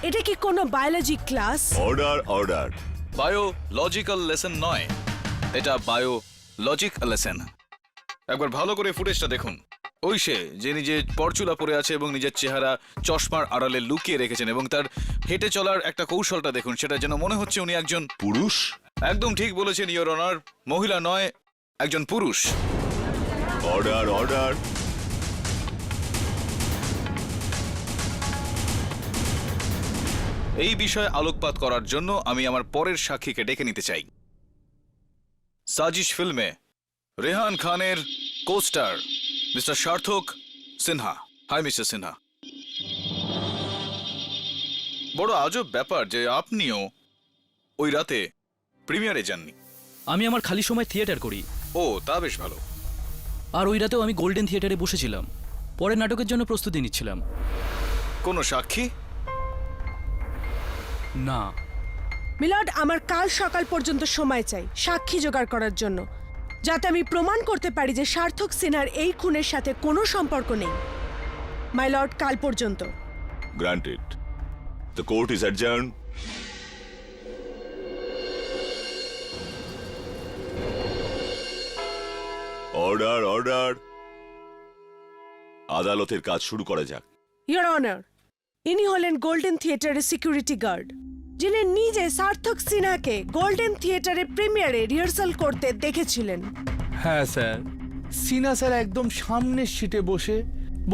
এটা কি কোনো biology class? Order, order. Biological lesson নয়, এটা বায়োলজিক লেসন। একবার ভালো করে ফুটেজটা দেখুন। ওই সে যে নিজে পরচুলা পরে আছে এবং নিজের চেহারা চশমার আড়ালে লুকিয়ে রেখেছেন এবং তার হেঁটে চলার একটা কৌশলটা দেখুন, সেটা যেন মনে হচ্ছে উনি একজন পুরুষ? একদম ঠিক বলেছেন ইওর অনার, মহিলা নয়, একজন পুরুষ। Order order. এই বিষয়ে আলোকপাত করার জন্য আমি আমার পরের সাক্ষীকে ডেকে নিতে চাই। সাজিশ ফিল্মে রেহান খানের কোস্টার মিস্টার সার্থক সিনহা। High mister Sinha. বড় আজব ব্যাপার যে আপনিও ওই রাতে প্রিমিয়ারে যাননি। আমি আমার খালি সময় থিয়েটার করি, ও তা বেশ ভালো। আর ওই রাতেও আমি গোল্ডেন থিয়েটারে বসেছিলাম, পরের নাটকের জন্য প্রস্তুতি নিচ্ছিলাম। কোনো সাক্ষী? না। মিলর্ড, আমার কাল সকাল পর্যন্ত সময় চাই সাক্ষী জোগাড় করার জন্য, যাতে আমি প্রমাণ করতে পারি যে সার্থক সিনহার এই খুনের সাথে কোনো সম্পর্ক নেই। মাই লর্ড, কাল পর্যন্ত। Granted. The court is adjourned. Order order. আদালতের কাজ শুরু করা যাক। ইয়োর অনার, ইনি হলেন গোল্ডেন থিয়েটারের সিকিউরিটি গার্ড, যিনি নিজে সার্থক সিনহাকে গোল্ডেন থিয়েটারের প্রিমিয়ারে রিহার্সাল করতে দেখেছিলেন। হ্যাঁ স্যার, সিনহা স্যার একদম সামনের সিটে বসে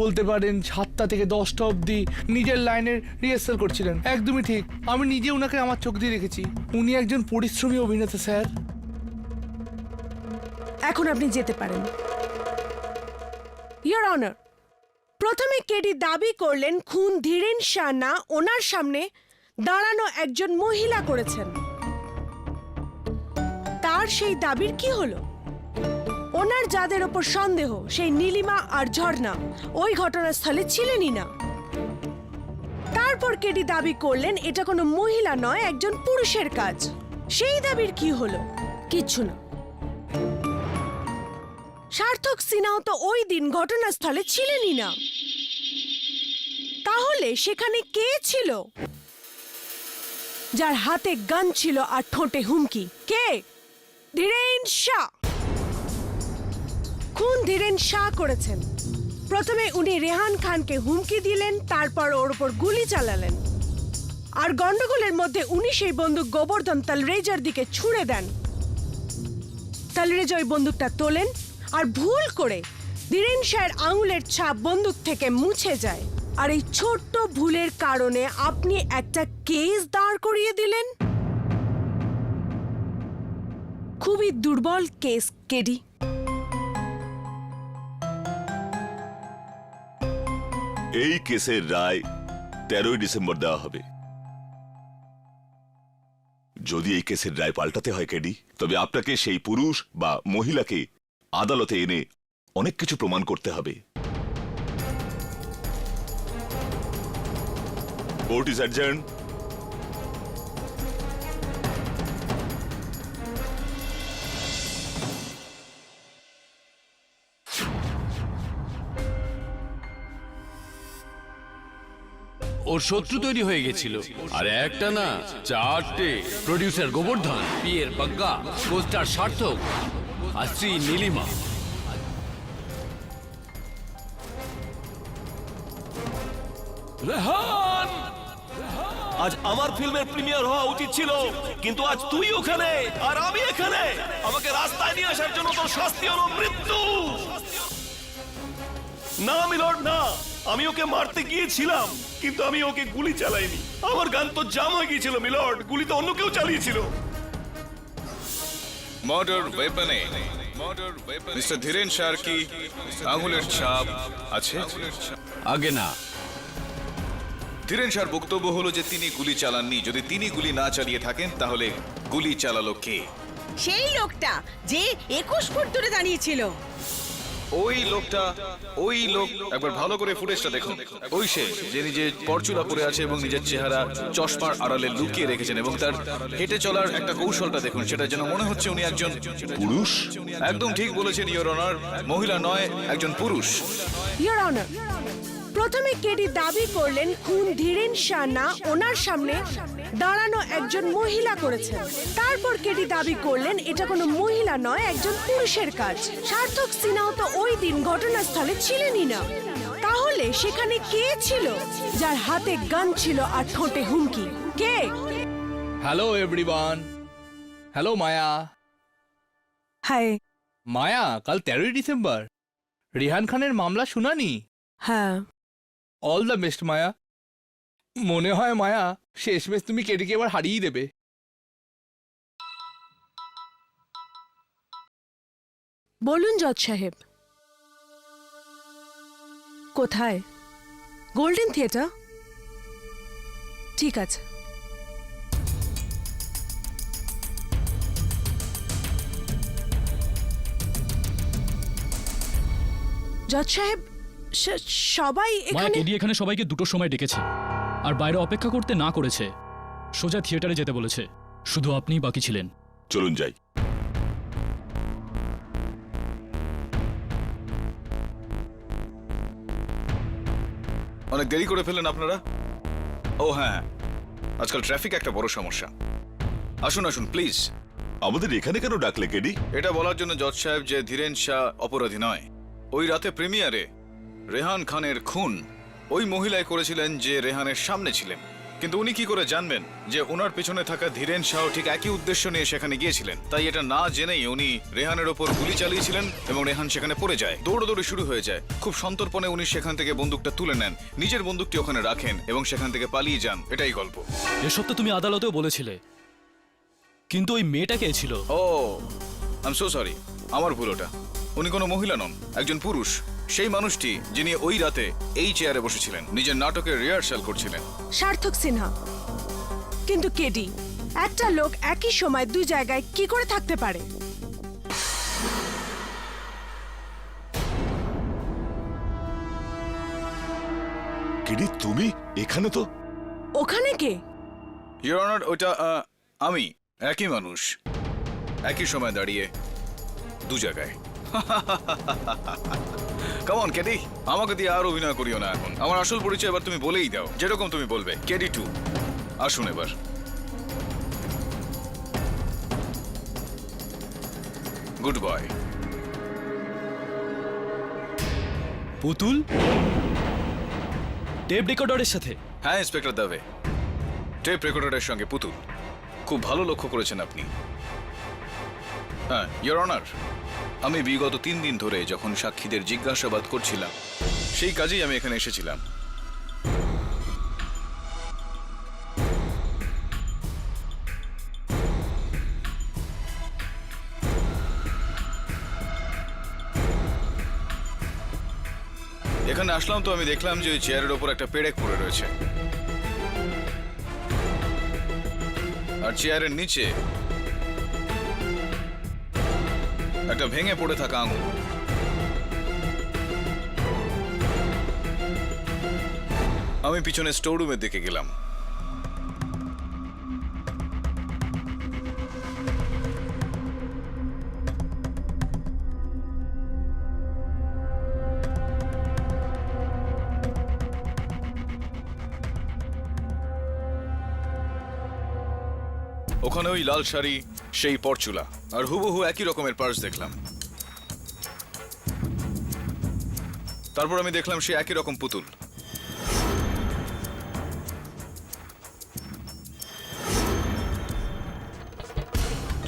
বলতে পারেন 7টা থেকে 10টা অবধি নিজের লাইনের রিহার্সাল করছিলেন। একদমই ঠিক, আমি নিজে ওনাকে আমার চোখ দিয়ে দেখেছি। উনি একজন পরিশ্রমী অভিনেতা স্যার। এখন আপনি যেতে পারেন। ইয়োর অনার, প্রথমে কেডি দাবি করলেন খুন ধীরেন শাহ না ওনার সামনে দাঁড়ানো একজন মহিলা করেছেন। তার সেই দাবির কি হলো? ওনার যাদের ওপর সন্দেহ, সেই নীলিমা আর ঝর্ণা ওই ঘটনাস্থলে ছিলেনই না। তারপর কেডি দাবি করলেন এটা কোনো মহিলা নয়, একজন পুরুষের কাজ। সেই দাবির কি হলো? কিচ্ছু না। সার্থক সিনহাও তো ওই দিন ঘটনাস্থলে ছিলেনই না। তাহলে সেখানে কে ছিল? যার হাতে গান ছিল আর ঠোঁটে হুমকি, কে? ধীরেন শাহ। খুন ধীরেন শাহ করেছেন। প্রথমে উনি রেহান খানকে হুমকি দিলেন, তারপর ওর উপর গুলি চালালেন। আর গন্ডগোলের মধ্যে উনি সেই বন্দুক গোবর্ধন তালরেজার দিকে ছুঁড়ে দেন। তালরেজা ওই বন্দুকটা তোলেন আর ভুল করে ধীরেন শাহের আঙুলের ছাপ বন্দুক থেকে মুছে যায়। আর এই ছোট্ট ভুলের কারণে আপনি একটা কেস দাঁড় করিয়ে দিলেন। খুবই দুর্বল কেস, কেডি। এই কেসের রায় 13ই ডিসেম্বর দেওয়া হবে। যদি এই কেসের রায় পাল্টাতে হয় কেডি, তবে আপনাকে সেই পুরুষ বা মহিলাকে আদালতে এনে অনেক কিছু প্রমাণ করতে হবে। Court is adjourn. ওর শত্রু তৈরি হয়ে গেছিল, আর একটা না 4টে। প্রডিউসার গোবর্ধন, পিয়ের বাগ্গা, কোস্টার সার্থক, আর শ্রী নীলিমা। রেহান, আজ আমার ফিল্মের প্রিমিয়ার হওয়া উচিত ছিল, কিন্তু আজ তুই ওখানে আর আমি এখানে। আমাকে রাস্তায় নিয়ে আসার জন্য তোর শাস্তি হলো মৃত্যু। না মিলর্ড, না। আমি ওকে মারতে গিয়েছিলাম, কিন্তু আমি ওকে গুলি চালাইনি। আমার গান তো জাম হয়ে গিয়েছিল মিলর্ড। গুলি তো অন্য কেউ চালিয়েছিল। মার্ডার ওয়েপনে মিস্টার ধীরেন শাহর কি আঙুলের ছাপ আছে? আগে না। ধীরেন শাহর বক্তব্য হলো যে তিনি গুলি চালাননি। যদি তিনি গুলি না চালিয়ে থাকেন তাহলে গুলি চালালো কে? সেই লোকটা যে 21 ফুট দূরে দাঁড়িয়েছিল। ওই লোক একবার ভালো করে ফুটেজটা দেখুন। ওই সে যে নিজে পরচুলা পরে আছে এবং নিজের চেহারা চশমার আড়ালে লুকিয়ে রেখেছেন এবং তার হেঁটে চলার একটা কৌশলটা দেখুন, সেটা যেন মনে হচ্ছে উনি একজন পুরুষ? একদম ঠিক বলেছেন ইওর অনার, মহিলা নয়, একজন পুরুষ। ইয়োর অনার, প্রথমে কেডি দাবি করলেন খুন ধীরেন শাহ না ওনার সামনে দাঁড়ানো একজন মহিলা করেছেন। তারপর কেডি দাবি করলেন এটা কোনো মহিলা নয়, একজন পুরুষের কাজ। সার্থক সিনহাও তো ওই দিন ঘটনাস্থলে ছিলেনই না। তাহলে সেখানে কে ছিল যার হাতে গান ছিল আর ঠোঁটে হুমকি? কে? Hello everyone. Hello Maya. Hi. Maya, কাল 13ই ডিসেম্বর রেহান খানের মামলা শুনানি। হ্যাঁ। All the best Maya. মনে হয় মায়া শেষমেশ তুমি কেডিকে এবার হারিয়ে দেবে। বলুন জজ সাহেব। কোথায়? Golden theatre? ঠিক আছে। জজ সাহেব, সবাই মায়া, এখানে? কেডি এখানে সবাইকে দুটোর সময় ডেকেছে আর বাইরে অপেক্ষা করতে না করেছে, সোজা থিয়েটারে যেতে বলেছে। শুধু আপনিই বাকি ছিলেন। চলুন যাই। অনেক দেরি করে ফেললেন আপনারা। ও হ্যাঁ, আজকাল ট্রাফিক একটা বড় সমস্যা। আসুন আসুন প্লিজ। আমাদের এখানে কেন ডাকলে কেডি? এটা বলার জন্য জজ সাহেব যে ধীরেন শাহ অপরাধী নয়। ওই রাতে প্রিমিয়ারে রেহান খানের খুন ওই মহিলাই করেছিলেন যে রেহানের সামনে ছিলেন। কিন্তু উনি কি করে জানবেন যে ওনার পেছনে থাকা ধীরেন শাহ ঠিক একই উদ্দেশ্য নিয়ে সেখানে গিয়েছিলেন? তাই এটা না জেনেই উনি রেহানের ওপর গুলি চালিয়েছিলেন এবং রেহান সেখানে পড়ে যায়। দৌড়াদৌড়ি শুরু হয়ে যায়। খুব সন্তর্পণে উনি সেখান থেকে বন্দুকটা তুলে নেন, নিজের বন্দুকটি ওখানে রাখেন এবং সেখান থেকে পালিয়ে যান। এটাই গল্প। এসব তো তুমি আদালতেও বলেছিলে, কিন্তু ওই মেয়েটা কে ছিল? ও আই এম সো সরি, আমার ভুল ওটা। উনি কোনো মহিলা নন, একজন পুরুষ। সেই মানুষটি যিনি ওই রাতে এই চেয়ারে বসেছিলেন, নিজের নাটকের রিহার্সাল করছিলেন। সার্থক সিনহা। কিন্তু কেডি, একটা লোক একই সময় দুই জায়গায় কি করে থাকতে পারে? কেডি তুমি এখানে? তো ওখানে কে? ইওর অনার, ওটা আমি। একই মানুষ, একই সময় দাঁড়িয়ে দু জায়গায়। কামন কেডি, আমাকে দিয়ে আর অভিনয় করিও না এখন। আমার আসল পরিচয় এবার তুমি বলেই দাও, যেরকম তুমি বলবে। কেডি 2, আসুন এবার। Good boy. পুতুল টেপ রেকর্ডারের সাথে? হ্যাঁ ইন্সপেক্টর দাবে, টেপ রেকর্ডারের সঙ্গে পুতুল। খুব ভালো লক্ষ্য করেছেন আপনি। হ্যাঁ ইওর অনার, আমি বিগত 3 দিন ধরে যখন সাক্ষীদের জিজ্ঞাসাবাদ করছিলাম, সেই কাজেই আমি এখানে এসেছিলাম। এখানে আসলাম তো আমি দেখলাম যে ওই চেয়ারের ওপর একটা পেরেক পড়ে রয়েছে, আর চেয়ারের নিচে একটা ভেঙে পড়ে থাকা আঙুল। আমি পিছনে স্টোর রুমের দিকে গেলাম। ওখানে ওই লাল শাড়ি, সেই পরচুলা আর হুবহু একই রকমের পার্স দেখলাম। তারপর আমি দেখলাম সে একই রকম পুতুল।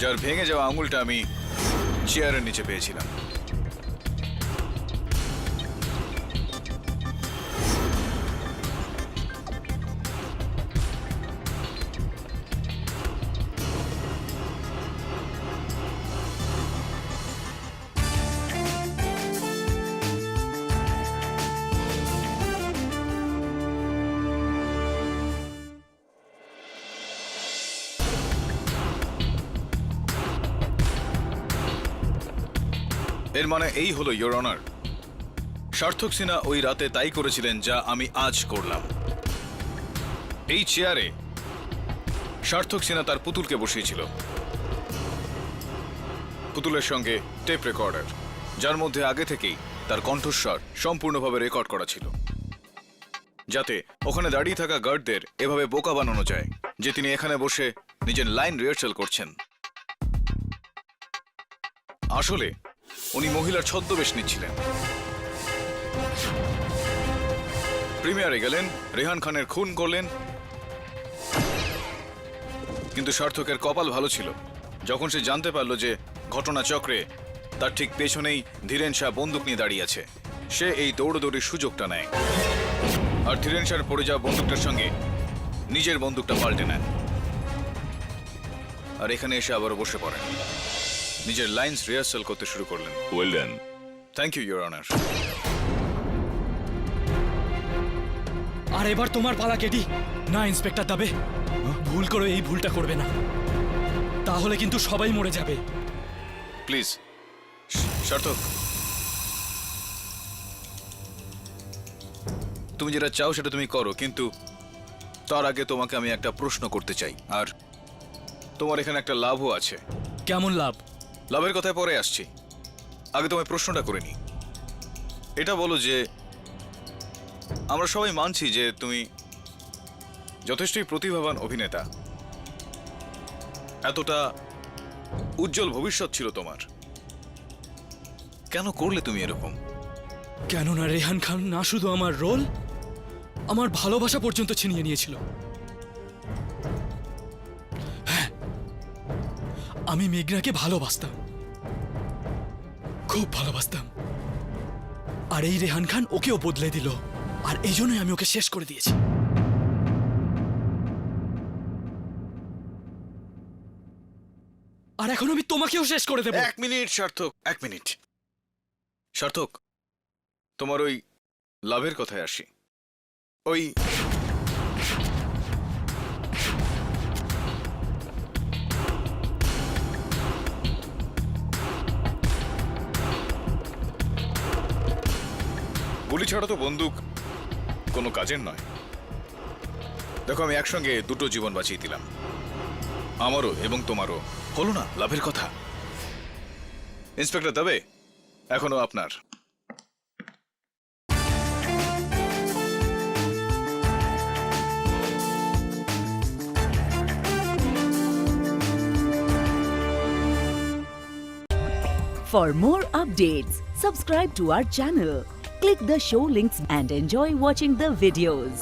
যার ভেঙে যাওয়া আঙুলটা আমি চেয়ারের নিচে পেয়েছিলাম। এর মানে এই হলো ইওর অনার, সার্থক সিনহা ওই রাতে তাই করেছিলেন যা আমি আজ করলাম। এই চেয়ারে সার্থক সিনহা তার পুতুলকে বসিয়েছিল, পুতুলের সঙ্গে টেপ রেকর্ডার, যার মধ্যে আগে থেকেই তার কণ্ঠস্বর সম্পূর্ণভাবে রেকর্ড করা ছিল। যাতে ওখানে দাঁড়িয়ে থাকা গার্ডদের এভাবে বোকা বানানো যায় যে তিনি এখানে বসে নিজের লাইন রিহার্সাল করছেন। আসলে উনি মহিলার ছদ্মবেশ নিচ্ছিলেন। প্রিমিয়ারে গেলেন, রেহান খানের খুন করলেন, কিন্তু সার্থকের কপাল ভালো ছিল। যখন সে জানতে পারল যে ঘটনাচক্রে তার ঠিক পেছনেই ধীরেন শাহ বন্দুক নিয়ে দাঁড়িয়ে আছে, সে এই দৌড়দৌড়ির সুযোগটা নেয় আর ধীরেন শাহর পড়ে যাওয়া বন্দুকটার সঙ্গে নিজের বন্দুকটা পাল্টে নেয় আর এখানে এসে আবারও বসে পড়েন, নিজের লাইন্স রিহার্সাল করতে শুরু করলেন। Well done. Thank you, your honour. আর এবার তোমার পালা, কেডি। না ইন্সপেক্টর দাবে, ভুল করে এই ভুলটা করবে না, তাহলে কিন্তু সবাই মরে যাবে। প্লিজ সার্থক, তুমি যেটা চাও সেটা তুমি করো, কিন্তু তার আগে তোমাকে আমি একটা প্রশ্ন করতে চাই। আর তোমার এখানে একটা লাভও আছে। কেমন লাভ? লাভের কথায় পরে আসছি, আগে তোমায় প্রশ্নটা করে নি। এটা বলো যে আমরা সবাই মানছি যে তুমি যথেষ্টই প্রতিভাবান অভিনেতা, এতটা উজ্জ্বল ভবিষ্যৎ ছিল তোমার, কেন করলে তুমি এরকম? কেননা রেহান খান না শুধু আমার রোল, আমার ভালোবাসা পর্যন্ত ছিনিয়ে নিয়েছিল। হ্যাঁ, আমি মেঘনাকে ভালোবাসতাম, খুব ভালোবাসতাম, আর এই রেহান খান ওকেও বদলে দিল, আর এই জন্যই আমি ওকে শেষ করে দিয়েছি। আর এখন আমি তোমাকেও শেষ করে দেব। এক মিনিট সার্থক, এক মিনিট। সার্থক, তোমার ওই লাভের কথায় আসি। ওই গুলি ছাড়া তো বন্দুক কোনো কাজের নয়। দেখো, আমি একসঙ্গে দুটো জীবন বাঁচিয়ে দিলাম, আমারও এবং তোমারও। হলো না লাভের কথা? ইন্সপেক্টর দবে, এখনো আপনার। For more updates, subscribe to our channel, click the show links and enjoy watching the videos.